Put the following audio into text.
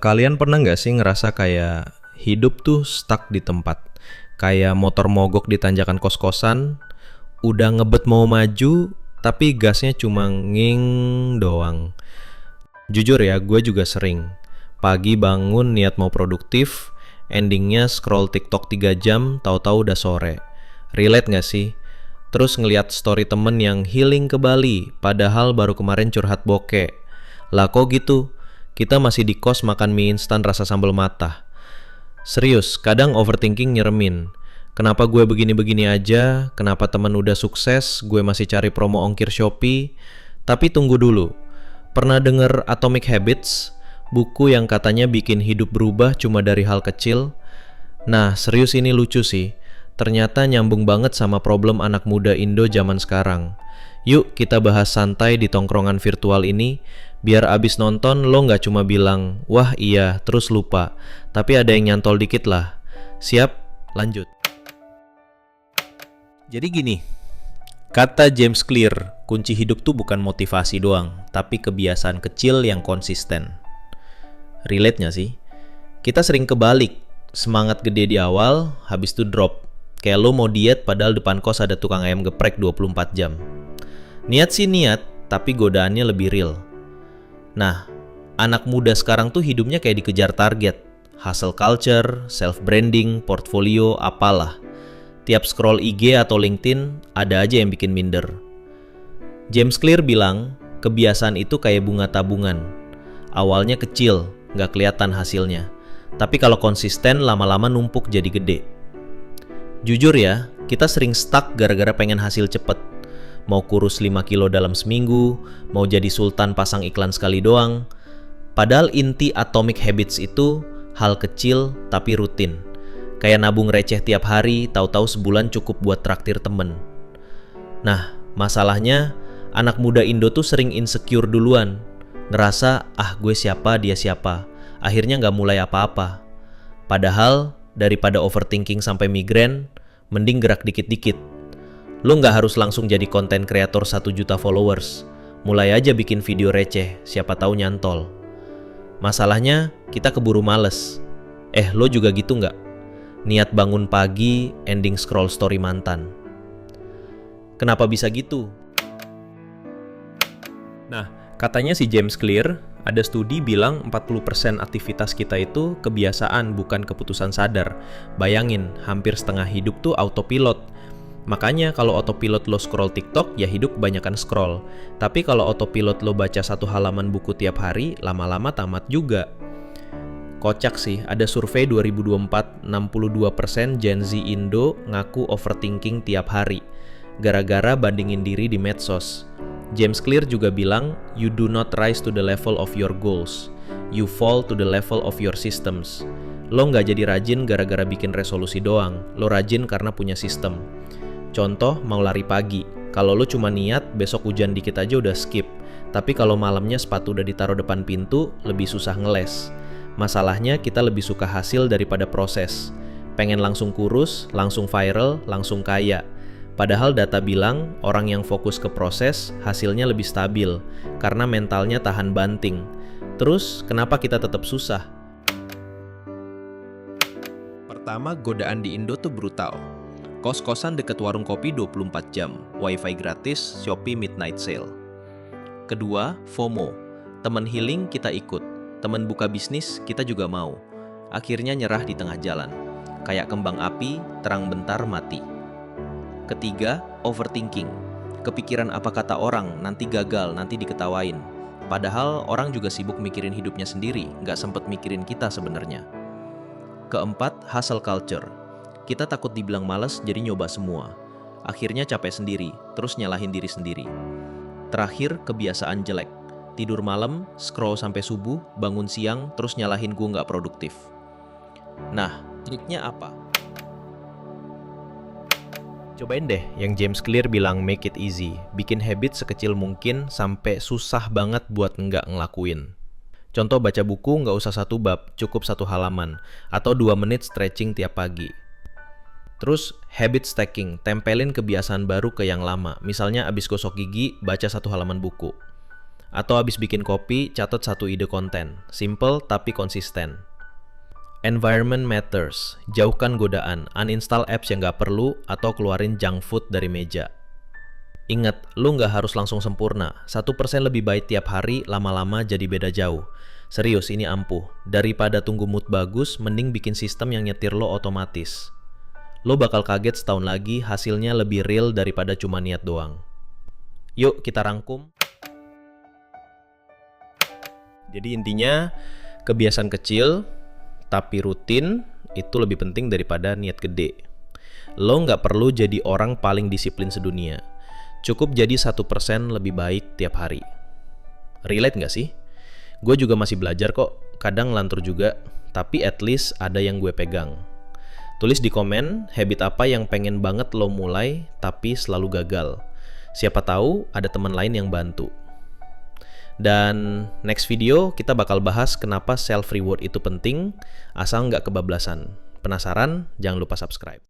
Kalian pernah nggak sih ngerasa kayak hidup tuh stuck di tempat? Kayak motor mogok di tanjakan kos-kosan, udah ngebet mau maju, tapi gasnya cuma nging doang. Jujur ya, gue juga sering. Pagi bangun niat mau produktif, endingnya scroll TikTok 3 jam, tahu-tahu udah sore. Relate nggak sih? Terus ngeliat story temen yang healing ke Bali, padahal baru kemarin curhat bokeh. Lah kok gitu? Kita masih di kos makan mie instan rasa sambal mata. Serius, kadang overthinking nyeremin. Kenapa gue begini-begini aja? Kenapa temen udah sukses, gue masih cari promo ongkir Shopee? Tapi tunggu dulu. Pernah denger Atomic Habits? Buku yang katanya bikin hidup berubah cuma dari hal kecil? Nah, serius ini lucu sih. Ternyata nyambung banget sama problem anak muda Indo zaman sekarang. Yuk kita bahas santai di tongkrongan virtual ini, biar abis nonton lo nggak cuma bilang, wah iya, terus lupa. Tapi ada yang nyantol dikit lah. Siap? Lanjut. Jadi gini, kata James Clear, kunci hidup tuh bukan motivasi doang, tapi kebiasaan kecil yang konsisten. Relate nggak sih? Kita sering kebalik, semangat gede di awal, habis itu drop. Kayak lo mau diet padahal depan kos ada tukang ayam geprek 24 jam. Niat sih niat, tapi godaannya lebih real. Nah, anak muda sekarang tuh hidupnya kayak dikejar target. Hustle culture, self-branding, portfolio, apalah. Tiap scroll IG atau LinkedIn, ada aja yang bikin minder. James Clear bilang, kebiasaan itu kayak bunga tabungan. Awalnya kecil, nggak kelihatan hasilnya. Tapi kalau konsisten, lama-lama numpuk jadi gede. Jujur ya, kita sering stuck gara-gara pengen hasil cepet. Mau kurus 5 kilo dalam seminggu, mau jadi sultan pasang iklan sekali doang. Padahal inti Atomic Habits itu hal kecil tapi rutin. Kayak nabung receh tiap hari, tahu-tahu sebulan cukup buat traktir temen. Nah, masalahnya anak muda Indo tuh sering insecure duluan. Ngerasa, gue siapa, dia siapa. Akhirnya nggak mulai apa-apa. Padahal, daripada overthinking sampai migrain, mending gerak dikit-dikit. Lo nggak harus langsung jadi konten kreator 1 juta followers. Mulai aja bikin video receh, siapa tahu nyantol. Masalahnya, kita keburu males. Lo juga gitu nggak? Niat bangun pagi, ending scroll story mantan. Kenapa bisa gitu? Nah, katanya si James Clear, ada studi bilang 40% aktivitas kita itu kebiasaan bukan keputusan sadar. Bayangin, hampir setengah hidup tuh autopilot. Makanya kalau autopilot lo scroll TikTok, ya hidup kebanyakan scroll. Tapi kalau autopilot lo baca 1 halaman buku tiap hari, lama-lama tamat juga. Kocak sih, ada survei 2024, 62% Gen Z Indo ngaku overthinking tiap hari. Gara-gara bandingin diri di medsos. James Clear juga bilang, you do not rise to the level of your goals. You fall to the level of your systems. Lo nggak jadi rajin gara-gara bikin resolusi doang. Lo rajin karena punya sistem. Contoh, mau lari pagi. Kalau lo cuma niat, besok hujan dikit aja udah skip. Tapi kalau malamnya sepatu udah ditaruh depan pintu, lebih susah ngeles. Masalahnya kita lebih suka hasil daripada proses. Pengen langsung kurus, langsung viral, langsung kaya. Padahal data bilang orang yang fokus ke proses hasilnya lebih stabil karena mentalnya tahan banting. Terus kenapa kita tetap susah? Pertama, godaan di Indo tuh brutal. Kos-kosan deket warung kopi 24 jam, wifi gratis, Shopee midnight sale. Kedua, FOMO. Temen healing kita ikut, temen buka bisnis kita juga mau. Akhirnya nyerah di tengah jalan. Kayak kembang api, terang bentar mati. Ketiga, overthinking. Kepikiran apa kata orang, nanti gagal, nanti diketawain. Padahal orang juga sibuk mikirin hidupnya sendiri, nggak sempet mikirin kita sebenarnya. Keempat, hustle culture. Kita takut dibilang malas, jadi nyoba semua. Akhirnya capek sendiri, terus nyalahin diri sendiri. Terakhir, kebiasaan jelek. Tidur malam, scroll sampai subuh, bangun siang, terus nyalahin gue nggak produktif. Nah, triknya apa? Cobain deh yang James Clear bilang make it easy. Bikin habit sekecil mungkin sampai susah banget buat nggak ngelakuin. Contoh baca buku nggak usah 1 bab, cukup 1 halaman. Atau 2 menit stretching tiap pagi. Terus habit stacking, tempelin kebiasaan baru ke yang lama. Misalnya abis gosok gigi, baca 1 halaman buku. Atau habis bikin kopi, catat satu ide konten. Simple tapi konsisten. Environment matters. Jauhkan godaan, uninstall apps yang nggak perlu, atau keluarin junk food dari meja. Ingat, lu nggak harus langsung sempurna. 1% lebih baik tiap hari, lama-lama jadi beda jauh. Serius, ini ampuh. Daripada tunggu mood bagus, mending bikin sistem yang nyetir lo otomatis. Lo bakal kaget setahun lagi, hasilnya lebih real daripada cuma niat doang. Yuk, kita rangkum. Jadi intinya, kebiasaan kecil, tapi rutin, itu lebih penting daripada niat gede. Lo nggak perlu jadi orang paling disiplin sedunia. Cukup jadi 1% lebih baik tiap hari. Relate nggak sih? Gue juga masih belajar kok, kadang ngelantur juga, tapi at least ada yang gue pegang. Tulis di komen, habit apa yang pengen banget lo mulai, tapi selalu gagal. Siapa tahu ada teman lain yang bantu. Dan next video kita bakal bahas kenapa self reward itu penting, asal nggak kebablasan. Penasaran? Jangan lupa subscribe.